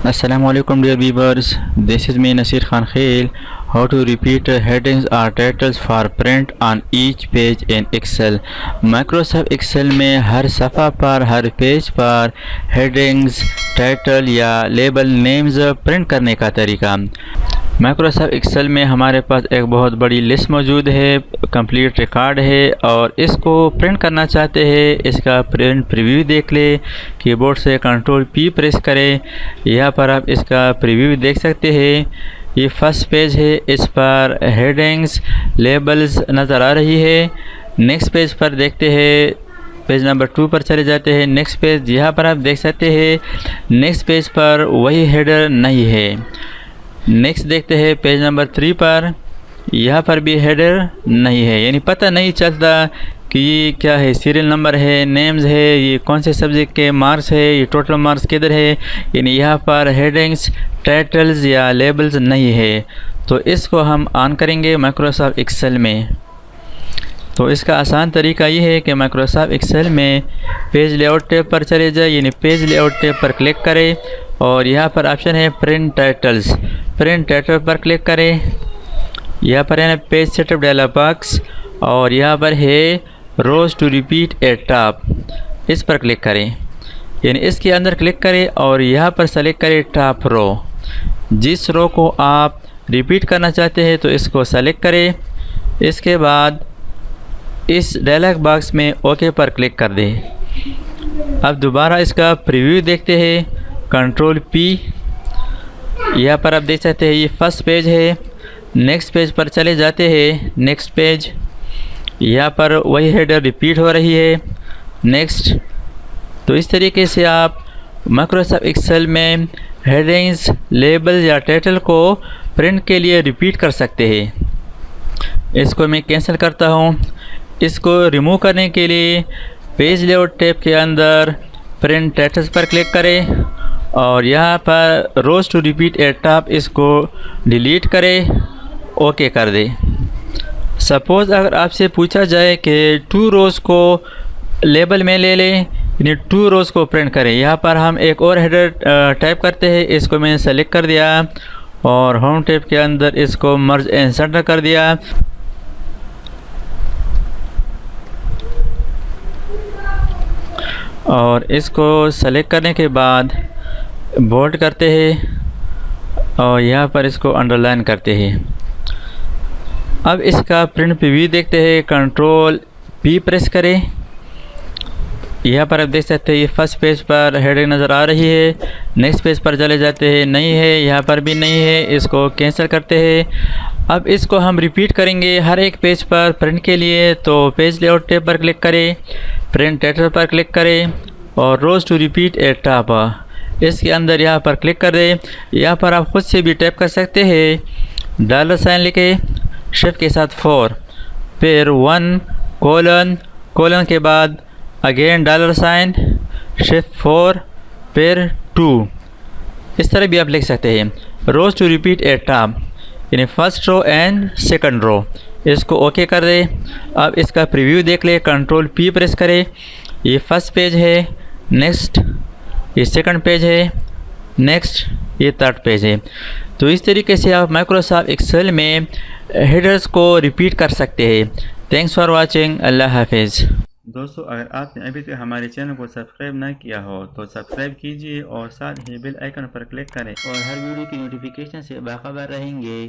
Assalamualaikum dear viewers, this is me Nasir Khan Khail. How to repeat headings or titles for print on each page in Excel. Microsoft Excel में हर सफ़ा पर हर page पर headings, title या label names print करने का तरीका। Microsoft Excel में हमारे पास एक बहुत बड़ी लिस्ट मौजूद है, कंप्लीट रिकॉर्ड है और इसको प्रिंट करना चाहते हैं। इसका प्रिंट प्रीव्यू देख ले, कीबोर्ड से कंट्रोल पी प्रेस करें। यहाँ पर आप इसका प्रीव्यू देख सकते हैं। ये फर्स्ट पेज है, इस पर हेडिंग्स लेबल्स नज़र आ रही है। नेक्स्ट पेज पर देखते हैं, पेज नंबर 2 पर चले जाते हैं। नेक्स्ट पेज, यहाँ पर आप देख सकते हैं नेक्स्ट पेज पर वही हेडर नहीं है। नेक्स्ट देखते हैं पेज नंबर 3 पर, यहाँ पर भी हेडर नहीं है, यानी पता नहीं चलता कि ये क्या है, सीरियल नंबर है, नेम्स है, ये कौन से सब्जेक्ट के मार्क्स है, ये टोटल मार्क्स किधर है। यानी यहाँ पर हेडिंग्स, टाइटल्स या लेबल्स नहीं है। तो इसको हम ऑन करेंगे माइक्रोसॉफ्ट एक्सेल में। तो इसका आसान तरीका ये है कि माइक्रोसॉफ्ट एक्सेल में पेज लेआउट टैब पर चले जाए, यानी पेज लेआउट टैब पर क्लिक करें और यहाँ पर ऑप्शन है प्रिंट टाइटल्स। प्रिंट टाइटल पर क्लिक करें। यहाँ पर है ना पेज सेटअप डायलॉग बॉक्स और यहाँ पर है रोज टू रिपीट एट टॉप, इस पर क्लिक करें, यानी इसके अंदर क्लिक करें और यहाँ पर सेलेक्ट करें टॉप रो। जिस रो को आप रिपीट करना चाहते हैं तो इसको सेलेक्ट करें। इसके बाद इस डायलॉग बॉक्स में ओके पर क्लिक कर दें। अब दोबारा इसका प्रीव्यू देखते हैं, कंट्रोल पी। यहाँ पर आप देख सकते हैं ये फर्स्ट पेज है। नेक्स्ट पेज पर चले जाते हैं। नेक्स्ट पेज, यहाँ पर वही हेडर रिपीट हो रही है। नेक्स्ट। तो इस तरीके से आप माइक्रोसॉफ्ट एक्सेल में हेडिंग्स, लेबल या टाइटल को प्रिंट के लिए रिपीट कर सकते हैं। इसको मैं कैंसिल करता हूँ। इसको रिमूव करने के लिए पेज लेआउट टैब के अंदर प्रिंट टाइटल्स पर क्लिक करें और यहाँ पर रोज टू रिपीट एट टॉप इसको डिलीट करें, ओके कर दें। सपोज़ अगर आपसे पूछा जाए कि 2 रोज़ को लेबल में ले लें, यानी 2 रोज़ को प्रिंट करें, यहाँ पर हम एक और हेडर टाइप करते हैं। इसको मैंने सेलेक्ट कर दिया और होम टैब के अंदर इसको मर्ज एंड सेंटर कर दिया। और इसको सेलेक्ट करने के बाद बोल्ड करते हैं और यहाँ पर इसको अंडरलाइन करते हैं। अब इसका प्रिंट प्रीव्यू देखते हैं, कंट्रोल पी प्रेस करें। यहाँ पर आप देख सकते हैं ये फर्स्ट पेज पर हेडिंग नज़र आ रही है। नेक्स्ट पेज पर चले जाते हैं, नहीं है, यहाँ पर भी नहीं है, इसको कैंसिल करते हैं। अब इसको हम रिपीट करेंगे हर एक पेज पर प्रिंट के लिए। तो पेज लेआउट टैब पर क्लिक करें, प्रिंट टाइटल पर क्लिक करें और रोज टू रिपीट एट टॉप, इसके अंदर यहाँ पर क्लिक कर दें। यहाँ पर आप खुद से भी टाइप कर सकते हैं, डॉलर साइन लिखे शिफ्ट के साथ 4, फिर 1 कोलन के बाद अगेन डॉलर साइन शिफ्ट 4 फिर 2। इस तरह भी आप लिख सकते हैं, rows to repeat at top, यानी first row and second row. इसको ओके कर दें। अब इसका प्रीव्यू देख ले, कंट्रोल पी प्रेस करें। ये फर्स्ट पेज है। नेक्स्ट, ये सेकंड पेज है। नेक्स्ट, ये थर्ड पेज है। तो इस तरीके से आप माइक्रोसॉफ्ट एक्सेल में हेडर्स को रिपीट कर सकते हैं। Thanks for watching. अल्लाह हाफिज़। दोस्तों, अगर आपने अभी तक हमारे चैनल को सब्सक्राइब ना किया हो तो सब्सक्राइब कीजिए और साथ ही बेल आइकन पर क्लिक करें और हर वीडियो की नोटिफिकेशन से बाखबर रहेंगे।